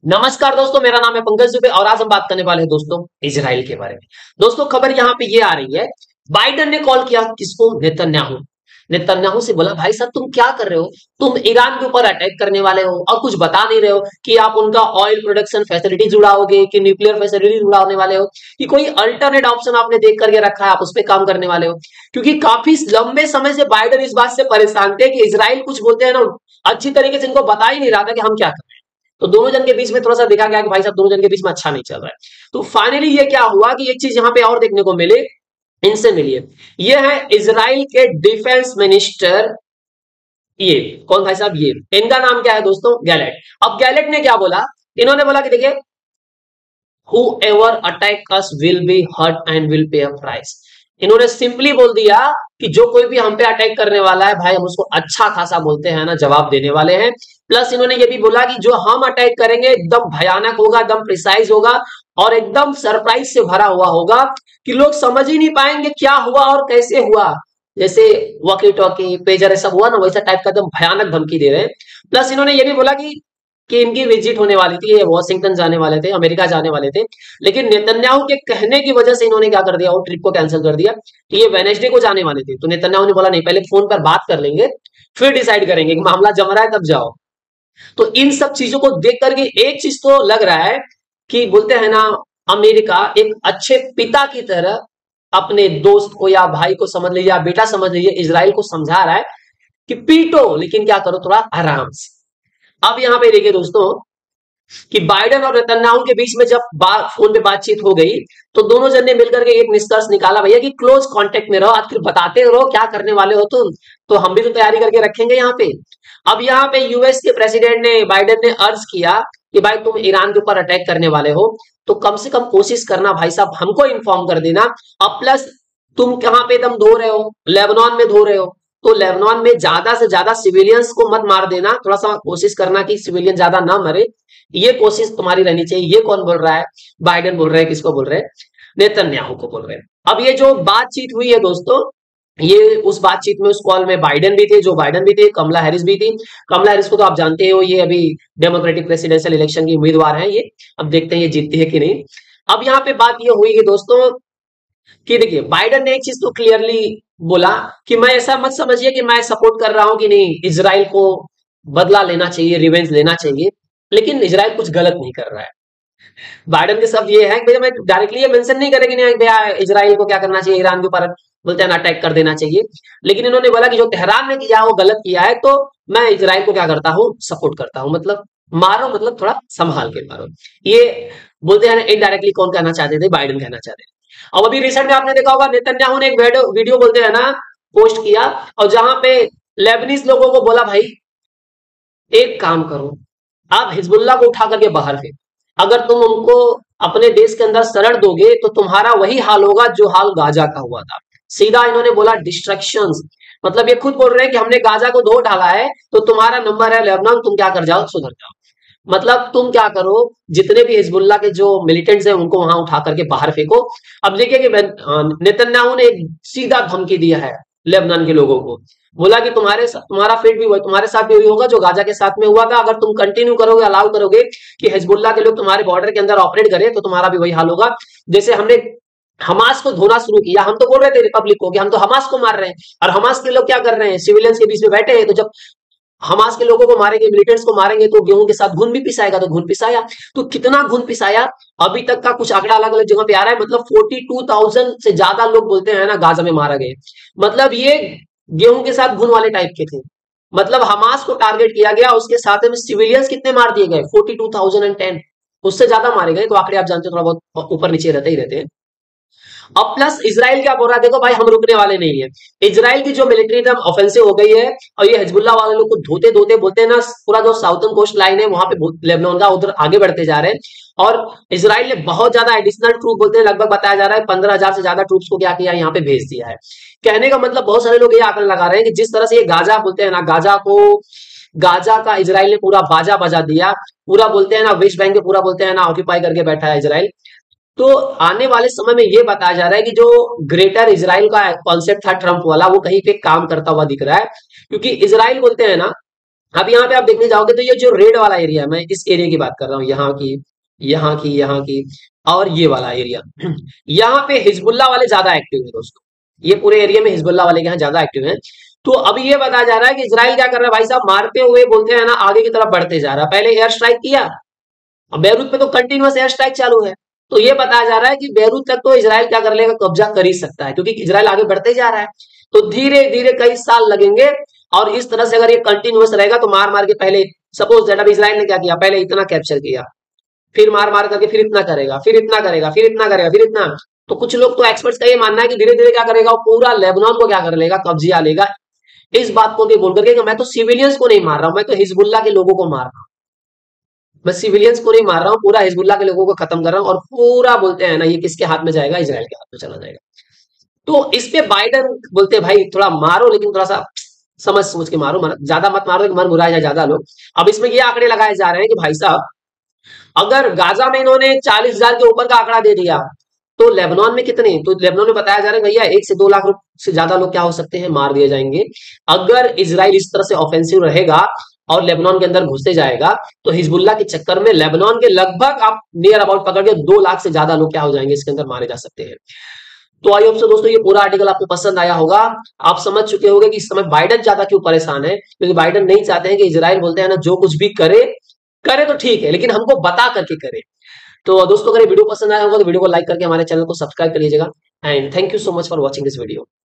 नमस्कार दोस्तों, मेरा नाम है पंकज दुबे और आज हम बात करने वाले हैं दोस्तों इजराइल के बारे में। दोस्तों खबर यहाँ पे ये आ रही है, बाइडन ने कॉल किया किसको? नेतन्याहू। नेतन्याहू से बोला भाई साहब तुम क्या कर रहे हो? तुम ईरान के ऊपर अटैक करने वाले हो और कुछ बता नहीं रहे हो कि आप उनका ऑयल प्रोडक्शन फैसिलिटी जुड़ाओगे कि न्यूक्लियर फैसिलिटी जुड़ाने वाले हो कि कोई अल्टरनेट ऑप्शन आपने देख करके रखा है, आप उस पर काम करने वाले हो। क्योंकि काफी लंबे समय से बाइडन इस बात से परेशान थे कि इसराइल कुछ बोलते हैं ना, अच्छी तरीके से इनको बता ही नहीं रहा था कि हम क्या कर रहे हैं। तो दोनों जन के बीच में थोड़ा सा देखा गया कि भाई साहब दोनों जन के बीच में अच्छा नहीं चल रहा है। तो फाइनली ये क्या हुआ कि एक चीज यहाँ पे और देखने को मिले, इनसे मिलिए। ये है इजराइल के डिफेंस मिनिस्टर। ये कौन भाई साहब? ये इनका नाम क्या है दोस्तों? गैलेट। अब गैलेट ने क्या बोला? इन्होंने बोला कि देखिए, whoever attack us will be hurt and will pay a price। इन्होंने सिंपली बोल दिया कि जो कोई भी हम पे अटैक करने वाला है भाई हम उसको अच्छा खासा बोलते हैं ना जवाब देने वाले हैं। प्लस इन्होंने ये भी बोला कि जो हम अटैक करेंगे एकदम भयानक होगा, एकदम प्रिसाइज होगा और एकदम सरप्राइज से भरा हुआ होगा कि लोग समझ ही नहीं पाएंगे क्या हुआ और कैसे हुआ। जैसे वॉकी टॉकी पेजर ऐसा हुआ ना, वैसा टाइप का एकदम भयानक धमकी दे रहे हैं। प्लस इन्होंने ये भी बोला कि इनकी विजिट होने वाली थी, ये वॉशिंगटन जाने वाले थे, अमेरिका जाने वाले थे। लेकिन नेतन्याहू के कहने की वजह से इन्होंने क्या कर दिया, वो ट्रिप को कैंसिल कर दिया कि ये वेनेसडे को जाने वाले थे। तो नेतन्याहू ने बोला नहीं, पहले फोन पर बात कर लेंगे फिर डिसाइड करेंगे कि मामला जम रहा है तब जाओ। तो इन सब चीजों को देख करके एक चीज तो लग रहा है कि बोलते हैं ना, अमेरिका एक अच्छे पिता की तरह अपने दोस्त को या भाई को समझ लीजिए या बेटा समझ लीजिए, इजराइल को समझा रहा है कि पीटो लेकिन क्या करो, थोड़ा आराम से। अब यहां पे देखिए दोस्तों कि बाइडेन और नेतन्याहू के बीच में जब फोन पे बातचीत हो गई तो दोनों जन ने मिलकर के एक निष्कर्ष निकाला भैया कि क्लोज कांटेक्ट में रहो, आखिर बताते रहो क्या करने वाले हो तुम, तो हम भी तो तैयारी करके रखेंगे यहाँ पे। अब यहाँ पे यूएस के प्रेसिडेंट ने, बाइडेन ने अर्ज किया कि भाई तुम ईरान के ऊपर अटैक करने वाले हो तो कम से कम कोशिश करना भाई साहब, हमको इन्फॉर्म कर देना। अब प्लस तुम कहाँ पे दम धो रहे हो? लेबनान में धो रहे हो, तो लेबनान में ज्यादा से ज्यादा सिविलियंस को मत मार देना, थोड़ा सा कोशिश करना कि सिविलियन ज्यादा ना मरे, ये कोशिश तुम्हारी रहनी चाहिए। ये कौन बोल रहा है? बाइडेन बोल रहे हैं। किसको बोल रहे हैं? नेतन्याहू को बोल रहे हैं। अब ये जो बातचीत हुई है दोस्तों, ये उस बातचीत में, उस कॉल में बाइडेन भी थे, जो बाइडेन भी थे, कमला हैरिस भी थी। कमला हैरिस को तो आप जानते हो, ये अभी डेमोक्रेटिक प्रेसिडेंशियल इलेक्शन की उम्मीदवार है ये। अब देखते हैं ये जीतती है कि नहीं। अब यहाँ पे बात ये हुई कि दोस्तों कि देखिए, बाइडेन ने एक चीज तो क्लियरली बोला कि मैं ऐसा मत समझिए कि मैं सपोर्ट कर रहा हूं कि नहीं, इजराइल को बदला लेना चाहिए, रिवेंज लेना चाहिए, लेकिन इजराइल कुछ गलत नहीं कर रहा है। बाइडेन के शब्द ये है कि मैं डायरेक्टली ये मेंशन नहीं करें कि नहीं भैया इजराइल को क्या करना चाहिए, ईरान के ऊपर बोलते हैं ना अटैक कर देना चाहिए। लेकिन इन्होंने बोला कि जो तेहरान ने किया वो गलत किया है, तो मैं इजराइल को क्या करता हूँ, सपोर्ट करता हूँ। मतलब मारो, मतलब थोड़ा संभाल के मारो। ये बोलते हैं इनडायरेक्टली कौन कहना चाहते थे? बाइडेन कहना चाहते थे। अब अभी रिसेंट में आपने देखा होगा नेतन्याहू ने एक वीडियो बोलते हैं ना पोस्ट किया, और जहां पे लेबनीज लोगों को बोला भाई एक काम करो, आप हिजबुल्लाह को उठा करके बाहर फेंक, अगर तुम उनको अपने देश के अंदर शरण दोगे तो तुम्हारा वही हाल होगा जो हाल गाजा का हुआ था। सीधा इन्होंने बोला डिस्ट्रक्शंस। मतलब ये खुद बोल रहे हैं कि हमने गाजा को धो डाला है तो तुम्हारा नंबर है लेबनान, तुम क्या कर जाओ, सुधर जाओ। मतलब तुम क्या करो, जितने भी हिजबुल्लाह के जो मिलिटेंट्स हैं उनको वहां उठा करके बाहर फेंको। अब देखिए कि नेतन्याहू ने एक सीधा धमकी दिया है लेबनान के लोगों को। बोला कि तुम्हारा फेट भी हुआ, तुम्हारे साथ भी वही होगा जो गाजा के साथ में हुआ था। अगर तुम कंटिन्यू करोगे, अलाउ करोगे कि हिजबुल्लाह के लोग तुम्हारे बॉर्डर के अंदर ऑपरेट करें, तो तुम्हारा भी वही हाल होगा। जैसे हमने हमास को धोना शुरू किया, हम तो बोल रहे थे रिपब्लिक को कि हम तो हमास को मार रहे हैं, और हमास के लोग क्या कर रहे हैं, सिविलियंस के बीच में बैठे हैं। तो जब हमास के लोगों को मारेंगे, मिलिटेंट्स को मारेंगे, तो गेहूं के साथ घुन भी पिसाएगा, तो घुन पिसाया। तो कितना घुन पिसाया, अभी तक का कुछ आंकड़ा अलग अलग जगह पे आ रहा है। मतलब 42,000 से ज्यादा लोग बोलते हैं ना गाजा में मारा गए। मतलब ये गेहूं के साथ घुन वाले टाइप के थे। मतलब हमास को टारगेट किया गया, उसके साथ में सिविलियंस कितने मार दिए गए? 42,010, उससे ज्यादा मारे गए। तो आंकड़े आप जानते हो, थोड़ा बहुत ऊपर नीचे रहते ही रहते हैं। अब प्लस इसराइल क्या बोल रहा है, देखो भाई हम रुकने वाले नहीं है। इसराइल की जो मिलिट्री एकदम ऑफेंसिव हो गई है, और ये हिजबुल्लाह वाले लोग को धोते धोते बोलते हैं ना, पूरा जो साउथर्न कोस्ट लाइन है वहां पे लेबनान का उधर आगे बढ़ते जा रहे हैं। और इसराइल ने बहुत ज्यादा एडिशनल ट्रूप, बोलते हैं लगभग बताया जा रहा है 15,000 से ज्यादा ट्रूप्स को क्या किया, यहाँ पे भेज दिया है। कहने का मतलब बहुत सारे लोग ये आंकड़ा लगा रहे हैं कि जिस तरह से ये गाजा बोलते हैं ना, गाजा का इसराइल ने पूरा बाजा बजा दिया, पूरा बोलते हैं ना वेस्ट बैंक के पूरा बोलते हैं ना ऑक्यूपाई करके बैठा है इसराइल। तो आने वाले समय में ये बताया जा रहा है कि जो ग्रेटर इजराइल का कॉन्सेप्ट था ट्रंप वाला, वो कहीं पे काम करता हुआ दिख रहा है। क्योंकि इजराइल बोलते हैं ना अब यहाँ पे आप देखने जाओगे तो ये जो रेड वाला एरिया है, मैं इस एरिया की बात कर रहा हूँ, यहाँ की, यहाँ की, यहाँ की, और ये वाला एरिया यहाँ पे हिजबुल्ला वाले ज्यादा एक्टिव है दोस्तों। ये पूरे एरिया में हिजबुल्ला वाले यहाँ ज्यादा एक्टिव है। तो अब ये बताया जा रहा है कि इसराइल क्या कर रहा है भाई साहब, मारते हुए बोलते हैं ना आगे की तरफ बढ़ते जा रहा है। पहले एयर स्ट्राइक किया, अब बेरूत पे तो कंटिन्यूअस एयर स्ट्राइक चालू है। तो ये बताया जा रहा है कि बेरूत तक तो इसराइल क्या कर लेगा, कब्जा कर ही सकता है, क्योंकि इसराइल आगे बढ़ते जा रहा है। तो धीरे धीरे कई साल लगेंगे, और इस तरह से अगर ये कंटिन्यूअस रहेगा तो मार मार के, पहले सपोज दैट अब इसराइल ने क्या किया, पहले इतना कैप्चर किया, फिर मार मार करके फिर इतना करेगा, फिर इतना करेगा, फिर इतना करेगा, फिर इतना। तो कुछ लोग तो एक्सपर्ट्स का ये मानना है कि धीरे धीरे क्या करेगा, वो पूरा लेबनान को क्या कर लेगा, कब्जा लेगा। इस बात को भी बोल करके कि मैं तो सिविलियंस को नहीं मार रहा हूं, मैं तो हिजबुल्ला के लोगों को मार रहा हूं, मैं सिविलियंस को नहीं मार रहा हूँ, पूरा हिजबुल्ला के लोगों को खत्म कर रहा हूँ। और पूरा बोलते हैं ना, ये किसके हाथ में जाएगा, इसराइल के हाथ में चला जाएगा। तो इस पे बाइडन बोलते हैं भाई थोड़ा मारो, लेकिन थोड़ा सा समझ सोच के मारो, ज्यादा मत मारो कि मन बुरा जाए ज्यादा लोग। अब इसमें ये आंकड़े लगाए जा रहे हैं कि भाई साहब, अगर गाजा में इन्होंने 40,000 के ऊपर का आंकड़ा दे दिया, तो लेबनान में कितने, तो लेबनान में बताया जा रहा है भैया 1 से 2 लाख से ज्यादा लोग क्या हो सकते हैं, मार दिए जाएंगे। अगर इसराइल इस तरह से ऑफेंसिव रहेगा और लेबनान के अंदर घुसते जाएगा, तो हिजबुल्ला के चक्कर में लेबनान के लगभग आप नियर अबाउट पकड़ के 2 लाख से ज्यादा लोग क्या हो जाएंगे, इसके अंदर मारे जा सकते हैं। तो आई होप सो दोस्तों ये पूरा आर्टिकल आपको पसंद आया होगा। आप समझ चुके होंगे कि इस समय बाइडन ज्यादा क्यों परेशान है, क्योंकि बाइडन नहीं चाहते हैं कि इजराइल, बोलते हैं ना, जो कुछ भी करे करे तो ठीक है, लेकिन हमको बता करके करे। तो दोस्तों अगर ये वीडियो पसंद आया होगा तो वीडियो को लाइक करके हमारे चैनल को सब्सक्राइब कर लीजिएगा। And thank you so much for watching this video.